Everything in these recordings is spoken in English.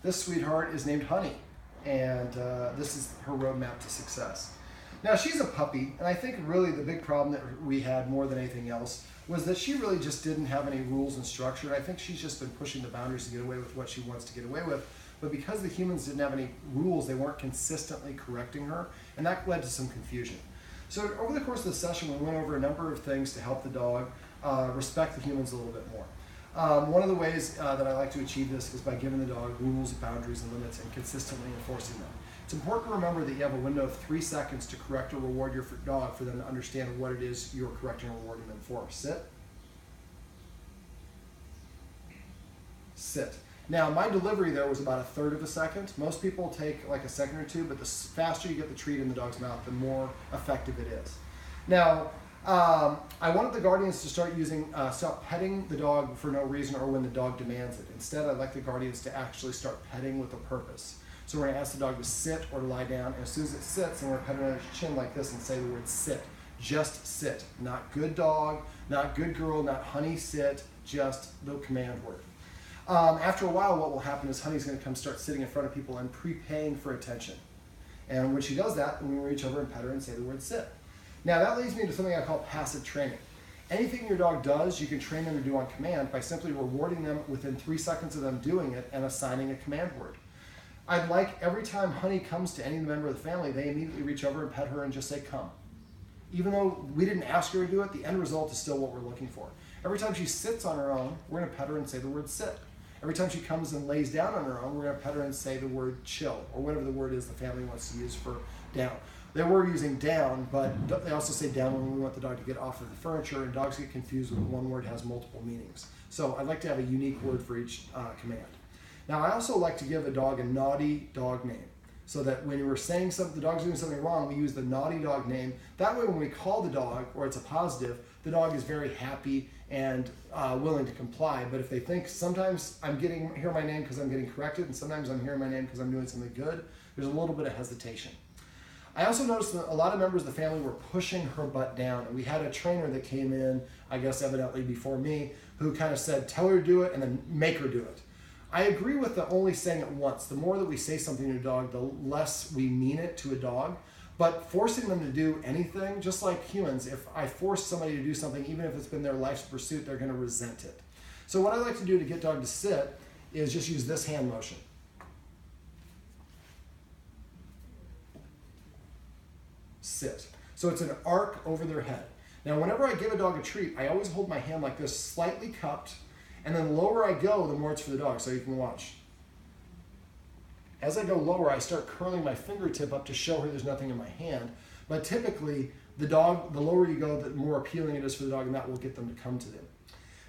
This sweetheart is named Honey, and this is her roadmap to success. Now, she's a puppy, and I think really the big problem that we had more than anything else was that she really just didn't have any rules and structure. And I think she's just been pushing the boundaries to get away with what she wants to get away with. But because the humans didn't have any rules, they weren't consistently correcting her, and that led to some confusion. So over the course of the session, we went over a number of things to help the dog respect the humans a little bit more. One of the ways that I like to achieve this is by giving the dog rules, boundaries, and limits and consistently enforcing them. It's important to remember that you have a window of 3 seconds to correct or reward your dog for them to understand what it is you're correcting or rewarding them for. Sit. Sit. Now, my delivery there was about 1/3 of a second. Most people take like a second or two, but the faster you get the treat in the dog's mouth, the more effective it is. Now, I wanted the guardians to stop petting the dog for no reason or when the dog demands it. Instead, I'd like the guardians to actually start petting with a purpose. So we're going to ask the dog to sit or to lie down, and as soon as it sits, and we're petting on its chin like this and say the word sit. Just sit. Not good dog, not good girl, not honey sit, just the command word. After a while, what will happen is Honey's going to come start sitting in front of people and prepaying for attention. And when she does that, we reach over and pet her and say the word sit. Now that leads me to something I call passive training. Anything your dog does, you can train them to do on command by simply rewarding them within 3 seconds of them doing it and assigning a command word. I'd like every time Honey comes to any member of the family, they immediately reach over and pet her and just say, come. Even though we didn't ask her to do it, the end result is still what we're looking for. Every time she sits on her own, we're going to pet her and say the word sit. Every time she comes and lays down on her own, we're going to pet her and say the word chill, or whatever the word is the family wants to use for down. They were using down, but they also say down when we want the dog to get off of the furniture, and dogs get confused when one word has multiple meanings. So I'd like to have a unique word for each command. Now, I also like to give a dog a naughty dog name, so that when we're saying something, the dog's doing something wrong, we use the naughty dog name. That way, when we call the dog, or it's a positive, the dog is very happy and willing to comply. But if they think sometimes I'm hearing my name because I'm getting corrected, and sometimes I'm hearing my name because I'm doing something good, there's a little bit of hesitation. I also noticed that a lot of members of the family were pushing her butt down, and we had a trainer that came in, I guess evidently before me, who kind of said, tell her to do it and then make her do it. I agree with the only saying it once. The more that we say something to a dog, the less we mean it to a dog. But forcing them to do anything, just like humans, if I force somebody to do something, even if it's been their life's pursuit, they're going to resent it. So what I like to do to get dog to sit is just use this hand motion. Sit. So it's an arc over their head. Now, whenever I give a dog a treat, I always hold my hand like this, slightly cupped, and then the lower I go, the more it's for the dog, so you can watch. As I go lower, I start curling my fingertip up to show her there's nothing in my hand, but typically, the lower you go, the more appealing it is for the dog, and that will get them to come to them.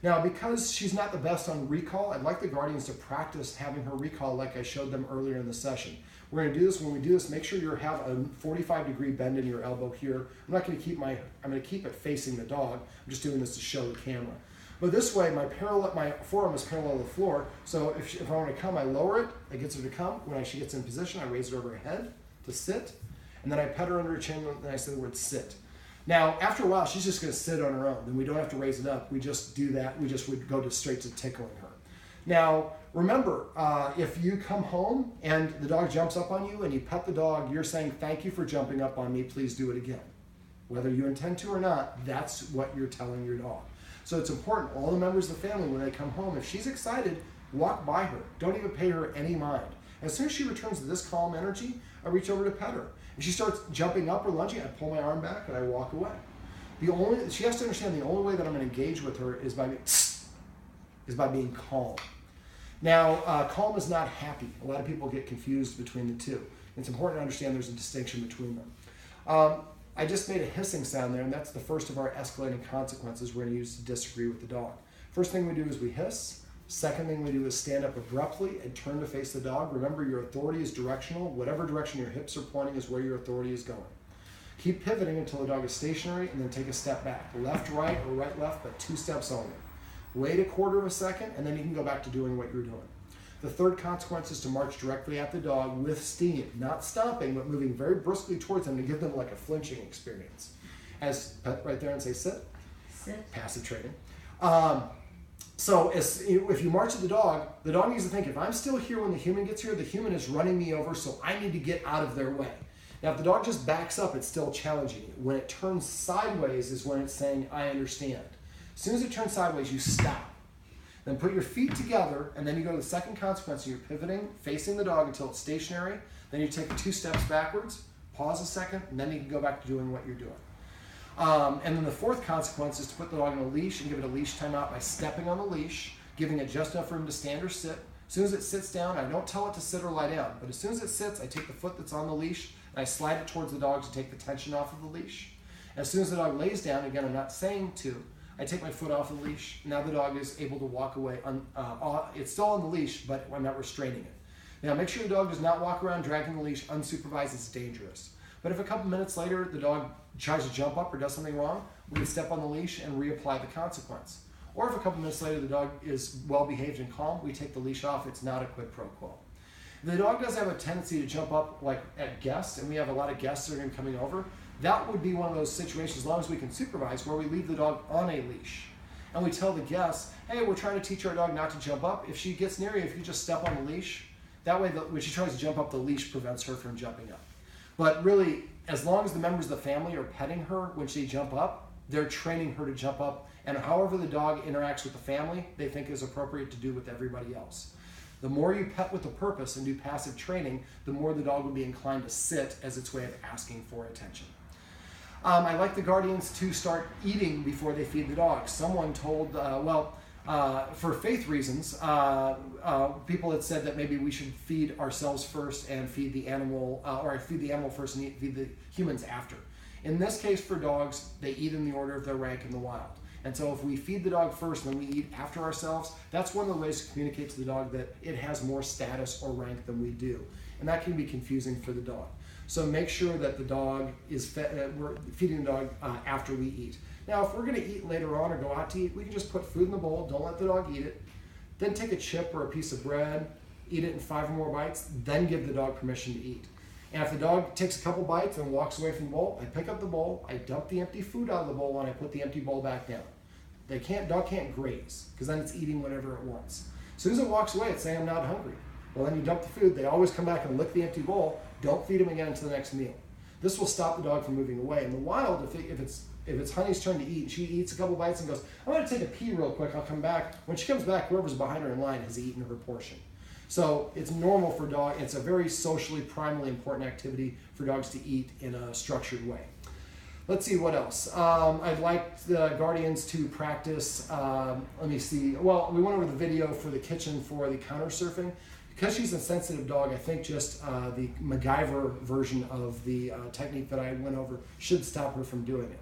Now, because she's not the best on recall, I'd like the guardians to practice having her recall like I showed them earlier in the session. We're going to do this. When we do this, make sure you have a 45-degree bend in your elbow here. I'm going to keep it facing the dog. I'm just doing this to show the camera. But this way, my forearm is parallel to the floor, so if I want to come, I lower it gets her to come. When she gets in position, I raise it over her head to sit, and then I pet her under her chin, and I say the word sit. Now, after a while, she's just going to sit on her own. Then we don't have to raise it up. We just do that. We just would go straight to tickling her. Now, remember, if you come home and the dog jumps up on you and you pet the dog, you're saying, thank you for jumping up on me. Please do it again. Whether you intend to or not, that's what you're telling your dog. So it's important, all the members of the family, when they come home, if she's excited, walk by her. Don't even pay her any mind. As soon as she returns to this calm energy, I reach over to pet her. If she starts jumping up or lunging, I pull my arm back and I walk away. She has to understand the only way that I'm going to engage with her is by being calm. Now, calm is not happy. A lot of people get confused between the two. It's important to understand there's a distinction between them. I just made a hissing sound there, and that's the first of our escalating consequences we're going to use to disagree with the dog. First thing we do is we hiss. Second thing we do is stand up abruptly and turn to face the dog. Remember, your authority is directional. Whatever direction your hips are pointing is where your authority is going. Keep pivoting until the dog is stationary, and then take a step back. Left, right, or right, left, but 2 steps only. Wait a quarter of a second, and then you can go back to doing what you're doing. The third consequence is to march directly at the dog with steam, not stomping, but moving very briskly towards them to give them like a flinching experience. As pet right there and say sit. Sit. Passive training. So if you march at the dog needs to think, if I'm still here when the human gets here, the human is running me over, so I need to get out of their way. Now, if the dog just backs up, it's still challenging you. When it turns sideways is when it's saying, I understand. As soon as it turns sideways, you stop. Then put your feet together, and then you go to the second consequence, and you're pivoting, facing the dog until it's stationary. Then you take 2 steps backwards, pause a second, and then you can go back to doing what you're doing. And then the fourth consequence is to put the dog on a leash and give it a leash timeout by stepping on the leash, giving it just enough room to stand or sit. As soon as it sits down, I don't tell it to sit or lie down, but as soon as it sits, I take the foot that's on the leash and I slide it towards the dog to take the tension off of the leash. As soon as the dog lays down, again, I'm not saying to, I take my foot off the leash. Now the dog is able to walk away. It's still on the leash, but I'm not restraining it. Now make sure the dog does not walk around dragging the leash unsupervised. It's dangerous. But if a couple minutes later the dog tries to jump up or does something wrong, we can step on the leash and reapply the consequence. Or if a couple minutes later the dog is well behaved and calm, we take the leash off. It's not a quid pro quo. If the dog does have a tendency to jump up like at guests, and we have a lot of guests that are going to be coming over, that would be one of those situations, as long as we can supervise, where we leave the dog on a leash. And we tell the guests, hey, we're trying to teach our dog not to jump up. If she gets near you, if you just step on the leash, that way when she tries to jump up, the leash prevents her from jumping up. But really, as long as the members of the family are petting her when she jump up, they're training her to jump up, and however the dog interacts with the family, they think is appropriate to do with everybody else. The more you pet with a purpose and do passive training, the more the dog will be inclined to sit as its way of asking for attention. I like the guardians to start eating before they feed the dog. Someone told, for faith reasons, people had said that maybe we should feed ourselves first and feed the animal, or feed the animal first and feed the humans after. In this case, for dogs, they eat in the order of their rank in the wild. And so if we feed the dog first and then we eat after ourselves, that's one of the ways to communicate to the dog that it has more status or rank than we do. And that can be confusing for the dog. So make sure that the dog is we're feeding the dog after we eat. Now, if we're going to eat later on or go out to eat, we can just put food in the bowl, don't let the dog eat it, then take a chip or a piece of bread, eat it in 5 or more bites, then give the dog permission to eat. And if the dog takes a couple bites and walks away from the bowl, I pick up the bowl, I dump the empty food out of the bowl, and I put the empty bowl back down. Dog can't graze, because then it's eating whatever it wants. As soon as it walks away, it's saying, I'm not hungry. Well, then you dump the food. They always come back and lick the empty bowl. Don't feed them again until the next meal. This will stop the dog from moving away. In the wild, if it's Honey's turn to eat, she eats a couple bites and goes, I'm going to take a pee real quick, I'll come back. When she comes back, whoever's behind her in line has eaten her portion. So it's normal for dogs. It's a very socially, primally important activity for dogs to eat in a structured way. Let's see what else. I'd like the guardians to practice, let me see. Well, we went over the video for the kitchen for the countersurfing. Because she's a sensitive dog, I think just the MacGyver version of the technique that I went over should stop her from doing it.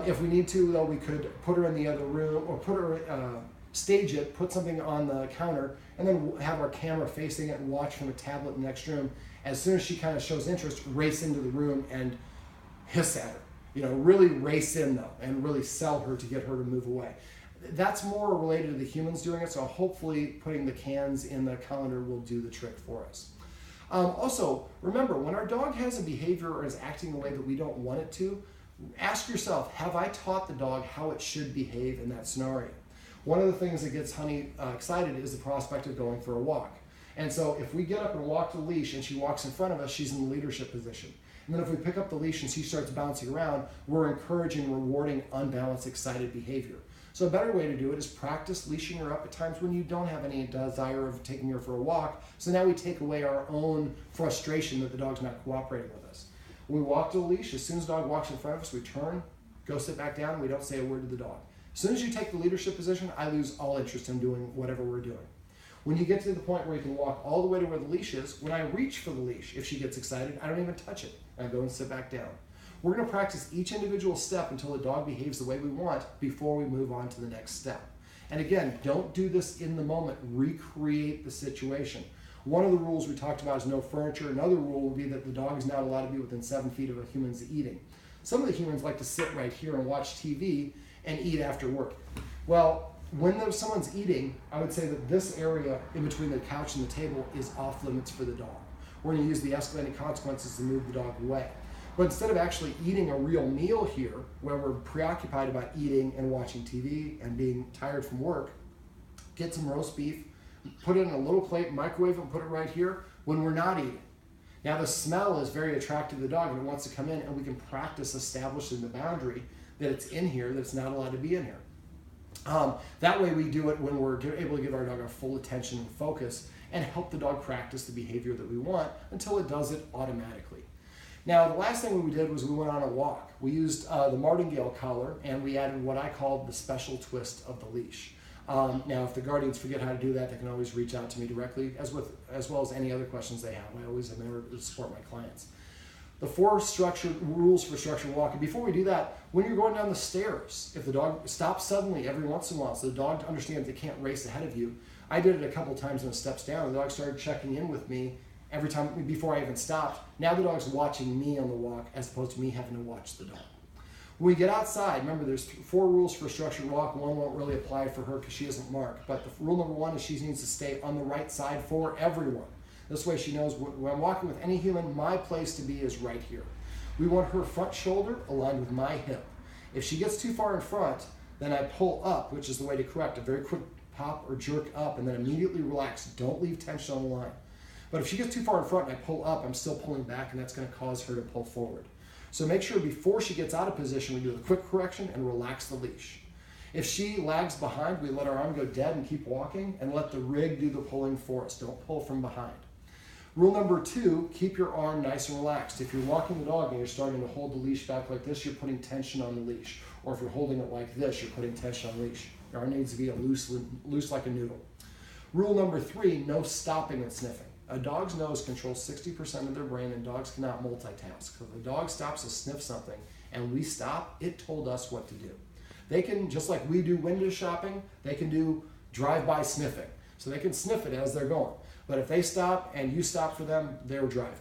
If we need to, though, we could put her in the other room or put her, stage it, put something on the counter, and then have our camera facing it and watch from a tablet in the next room. As soon as she kind of shows interest, race into the room and hiss at her. Really race in, though, and really sell her to get her to move away. That's more related to the humans doing it, so hopefully putting the cans in the calendar will do the trick for us. Also, remember, when our dog has a behavior or is acting the way that we don't want it to, ask yourself, have I taught the dog how it should behave in that scenario? One of the things that gets Honey excited is the prospect of going for a walk. And so if we get up and walk the leash and she walks in front of us, she's in the leadership position. And then if we pick up the leash and she starts bouncing around, we're encouraging, rewarding, unbalanced, excited behavior. So a better way to do it is practice leashing her up at times when you don't have any desire of taking her for a walk. So now we take away our own frustration that the dog's not cooperating with us. When we walk the leash, as soon as the dog walks in front of us, we turn, go sit back down, and we don't say a word to the dog. As soon as you take the leadership position, I lose all interest in doing whatever we're doing. When you get to the point where you can walk all the way to where the leash is, when I reach for the leash, if she gets excited, I don't even touch it. I go and sit back down. We're going to practice each individual step until the dog behaves the way we want before we move on to the next step. And again, don't do this in the moment. Recreate the situation. One of the rules we talked about is no furniture. Another rule will be that the dog is not allowed to be within 7 feet of a human's eating. Some of the humans like to sit right here and watch TV and eat after work. Well, when someone's eating, I would say that this area in between the couch and the table is off limits for the dog. We're going to use the escalating consequences to move the dog away. But instead of actually eating a real meal here, where we're preoccupied about eating and watching TV and being tired from work, get some roast beef, put it in a little plate, microwave it, and put it right here when we're not eating. Now the smell is very attractive to the dog and it wants to come in, and we can practice establishing the boundary that it's in here, that it's not allowed to be in here. That way we do it when we're able to give our dog our full attention and focus and help the dog practice the behavior that we want until it does it automatically. Now, the last thing we did was we went on a walk. We used the martingale collar, and we added what I called the special twist of the leash. Now, if the guardians forget how to do that, they can always reach out to me directly, as well as any other questions they have. I always am there to support my clients. The 4 rules for structured walking. Before we do that, when you're going down the stairs, if the dog stops suddenly every once in a while, so the dog understands they can't race ahead of you. I did it a couple times when it steps down. The dog started checking in with me every time before I even stopped. Now the dog's watching me on the walk as opposed to me having to watch the dog. When we get outside, remember there's 4 rules for a structured walk. One won't really apply for her because she isn't marked. But the rule number 1 is she needs to stay on the right side for everyone. This way she knows when I'm walking with any human, my place to be is right here. We want her front shoulder aligned with my hip. If she gets too far in front, then I pull up, which is the way to correct a very quick pop or jerk up, and then immediately relax. Don't leave tension on the line. But if she gets too far in front and I pull up, I'm still pulling back, and that's going to cause her to pull forward. So make sure before she gets out of position, we do a quick correction and relax the leash. If she lags behind, we let our arm go dead and keep walking, and let the rig do the pulling for us. Don't pull from behind. Rule number 2, keep your arm nice and relaxed. If you're walking the dog and you're starting to hold the leash back like this, you're putting tension on the leash. Or if you're holding it like this, you're putting tension on the leash. Your arm needs to be loose like a noodle. Rule number 3, no stopping and sniffing. A dog's nose controls 60% of their brain, and dogs cannot multitask. So if a dog stops to sniff something and we stop, it told us what to do. They can, just like we do window shopping, they can do drive-by sniffing. So they can sniff it as they're going. But if they stop and you stop for them, they're driving.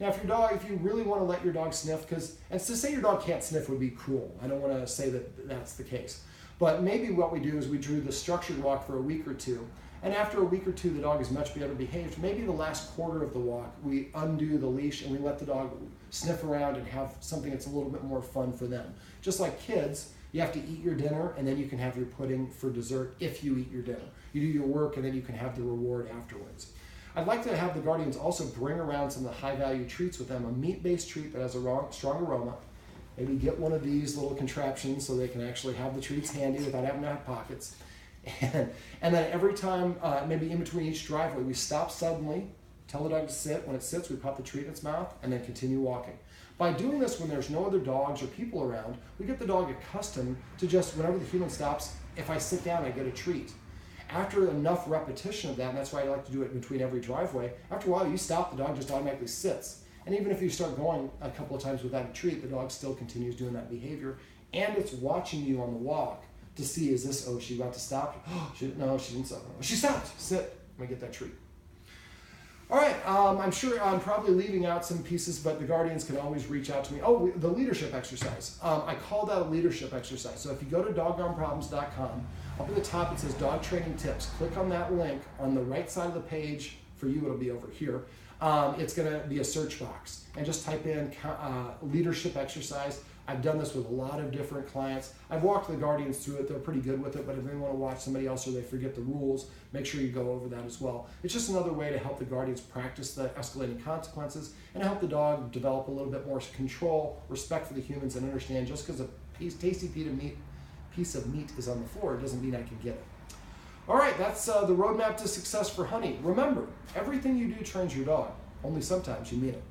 Now, if you really want to let your dog sniff, and to say your dog can't sniff would be cruel. I don't want to say that that's the case. But maybe what we do is we do the structured walk for a week or 2. And after a week or 2, the dog is much better behaved. Maybe the last quarter of the walk, we undo the leash and we let the dog sniff around and have something that's a little bit more fun for them. Just like kids, you have to eat your dinner and then you can have your pudding for dessert if you eat your dinner. You do your work and then you can have the reward afterwards. I'd like to have the guardians also bring around some of the high-value treats with them, a meat-based treat that has a strong aroma. Maybe get one of these little contraptions so they can actually have the treats handy without having to have pockets. And then every time, maybe in between each driveway, we stop suddenly, tell the dog to sit. When it sits, we pop the treat in its mouth, and then continue walking. By doing this when there's no other dogs or people around, we get the dog accustomed to just, whenever the human stops, if I sit down, I get a treat. After enough repetition of that, and that's why I like to do it in between every driveway, after a while you stop, the dog just automatically sits. And even if you start going a couple of times without a treat, the dog still continues doing that behavior, and it's watching you on the walk to see, is this, oh, she about to stop? No, she didn't stop. Oh, she stopped. Sit. Let me get that treat. All right, I'm sure I'm probably leaving out some pieces, but the guardians can always reach out to me. Oh, the leadership exercise. I call that a leadership exercise. So if you go to doggarmproblems.com, up at the top it says Dog Training Tips. Click on that link. On the right side of the page, for you it'll be over here, it's going to be a search box. And just type in leadership exercise. I've done this with a lot of different clients. I've walked the guardians through it. They're pretty good with it, but if they want to watch somebody else or they forget the rules, make sure you go over that as well. It's just another way to help the guardians practice the escalating consequences and help the dog develop a little bit more control, respect for the humans, and understand just because a tasty piece of meat is on the floor, it doesn't mean I can get it. All right, that's the roadmap to success for Honey. Remember, everything you do trains your dog, only sometimes you mean it.